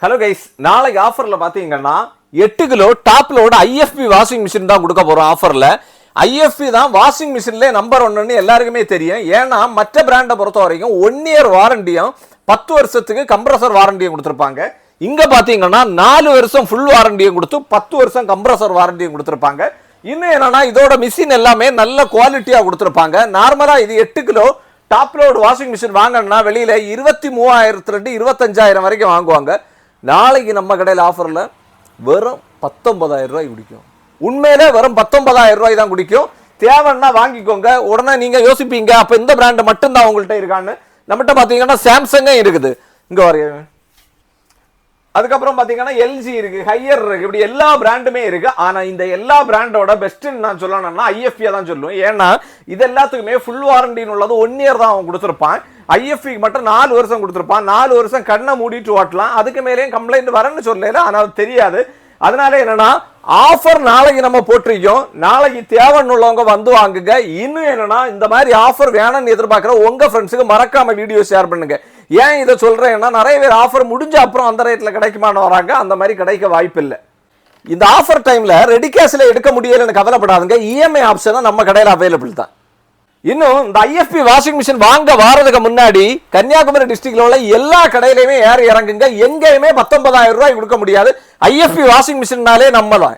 Hello guys, நாளைக்கு ஆஃபர்ல பாத்தீங்கன்னா 8 kilo top load IFB washing machine தான் கொடுக்க போறோம். ஆஃபர்ல IFB தான் வாஷிங் மிஷின்ல நம்பர் 1ன்னு எல்லாருக்குமே தெரியும். ஏன்னா மற்ற பிராண்டை பொறுத்த வரைக்கும் 1 இயர் வாரண்டியும் 10 வருஷத்துக்கு கம்ப்ரஸர் வாரண்டியும் கொடுத்துருப்பாங்க. இங்க பாத்தீங்கன்னா 4 வருஷம் ஃபுல் வாரண்டியும் கொடுத்து 10 வருஷம் கம்ப்ரஸர் வாரண்டியும் கொடுத்துருப்பாங்க. இன்னும் என்னன்னா இதோட மிஷின் எல்லாமே நல்ல குவாலிட்டியா கொடுத்துருப்பாங்க. நார்மலா இது 8 kilo top load washing machine வாங்கினா வெளியில 23,000 25,000 வரைக்கும் வாங்குவாங்க. நாளைக்கு நம்ம கடையில் ஆஃபரில் வெறும் 19,000 ரூபாய் குடிக்கும். உண்மையிலே வெறும் 19,000 ரூபாய் தான் குடிக்கும். தேவைன்னா வாங்கிக்கோங்க. உடனே நீங்கள் யோசிப்பீங்க அப்போ இந்த பிராண்டு மட்டும்தான் உங்கள்கிட்ட இருக்கான்னு. நம்மகிட்ட பார்த்தீங்கன்னா சாம்சங்கே இருக்குது, இங்கே வரைய. அதுக்கப்புறம் பார்த்தீங்கன்னா LG இருக்கு, ஹையர் இருக்கு, இப்படி எல்லா பிராண்டுமே இருக்கு. ஆனால் இந்த எல்லா பிராண்டோட பெஸ்ட்டுன்னு நான் சொல்லணும்னா IFB தான் சொல்லுவேன். ஏன்னா இது எல்லாத்துக்குமே ஃபுல் வாரண்டின்னு உள்ளது 1 இயர் தான் அவன் கொடுத்துருப்பான். IFB மட்டும் 4 வருஷம் கொடுத்துருப்பான். 4 வருஷம் கண்ணை மூடிட்டு ஓட்டலாம். அதுக்கு மேலேயும் கம்ப்ளைண்ட் வரேன்னு சொல்லல, ஆனால் தெரியாது. அதனால என்னன்னா ஆஃபர் நாளைக்கு நம்ம போட்டிருக்கோம். நாளைக்கு தேவைன்னு உள்ளவங்க வந்து வாங்குங்க. இன்னும் என்னன்னா இந்த மாதிரி ஆஃபர் வேணும்னு எதிர்பார்க்குற உங்க ஃப்ரெண்ட்ஸுக்கு மறக்காம வீடியோ ஷேர் பண்ணுங்க. ஏன் இதை சொல்றேன்னா நிறைய பேர் ஆஃபர் முடிஞ்ச அப்புறம் அந்த ரேட்ல கிடைக்குமான்னு வராங்க. அந்த மாதிரி கிடைக்க வாய்ப்பு இல்லை. இந்த ஆஃபர் டைம்ல ரெடி கேஷ்ல எடுக்க முடியலன்னு கவலைப்படாதுங்க. EMI ஆப்ஷன் நம்ம கடையில் அவைலபிள் தான். இன்னும் இந்த IFB வாஷிங் மிஷின் வாங்க வாரதுக்கு முன்னாடி கன்னியாகுமரி டிஸ்ட்ரிக்ட்ல உள்ள எல்லா கடையிலுமே ஏறி இறங்குங்க. எங்கேயுமே 19,000 ரூபாய் கொடுக்க முடியாது. IFB வாஷிங் மிஷின்னாலே நம்ம தான்.